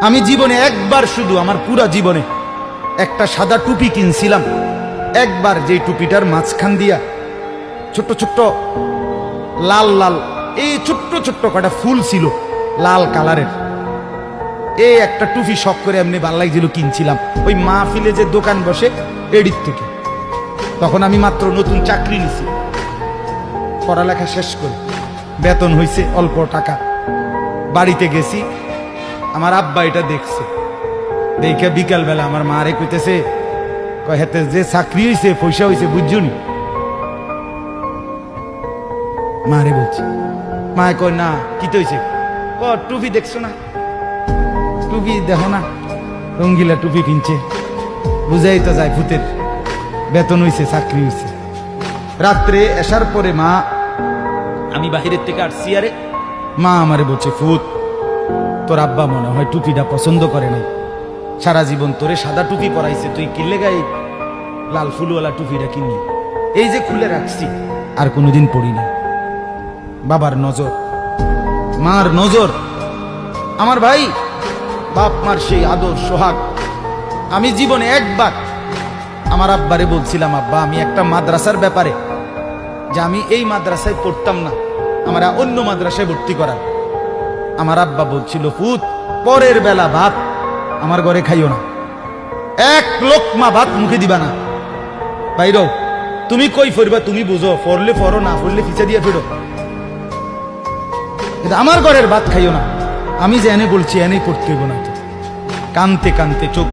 আমি জীবনে একবার, শুধু আমার পুরা জীবনে একটা সাদা টুপি কিনছিলাম একবার, যেই টুপিটার মাঝখান দিয়া ছোট্ট ছোট্ট লাল লাল এই ছোট্ট ছোট্ট কটা ফুল ছিল লাল কালারের। এই একটা টুপি শখ করে এমনি ভাল লাগছিল, কিনছিলাম ওই মাহফিলে যে দোকান বসে এডির থেকে। তখন আমি মাত্র নতুন চাকরি নিছি, পড়ালেখা শেষ করে বেতন হইছে অল্প টাকা। বাড়িতে গেছি, আমার আব্বা এটা দেখছে, দেখে বিকাল বেলা আমার মা রে কইতেছে, হেতে যে চাকরি হইছে পয়সা হইছে বুঝছুনি। মা রে বলছে, মা কয় না কি হইছে, টুপি দেখছো না, টুপি দেখো না, রঙ্গিলা টুপি কিনছে, বুঝাই তো যায় ভূতের বেতন হইছে চাকরি হইছে। রাত্রে আসার পরে মা, আমি বাহিরের থেকে আসছি, আরে মা আমারে বলছে, ফুত তোর আব্বা মনে হয় টুপিটা পছন্দ করে নাই, সারা জীবন তোরে সাদা টুপি পরাইছে, তুই কিনলে গায়ে লাল ফুলওয়ালা টুপিটা কিনি, এই যে খুলে রাখছি আর কোনোদিন পড়ি না। বাবার নজর, মার নজর, আমার ভাই বাপ মার সেই আদর সোহাগ। আমি জীবনে একবার আমার আব্বারে বলছিলাম, আব্বা আমি একটা মাদ্রাসার ব্যাপারে, যে আমি এই মাদ্রাসায় পড়তাম না, আমরা অন্য মাদ্রাসায় ভর্তি করার। আমার আব্বা বলছিল, পুত পরের বেলা ভাত আমার ঘরে খাইও না, এক লোকমা ভাত মুখে দিবা না, বাইরও তুমি কই ফরবা তুমি বুঝো, ফরলে ফরো, না ফরলে পিছা দিয়ে ফেরো, আমার ঘরের ভাত খাইও না। আমি যে এনে বলছি এনেই পড়তে হইব না। কানতে কানতে চোখ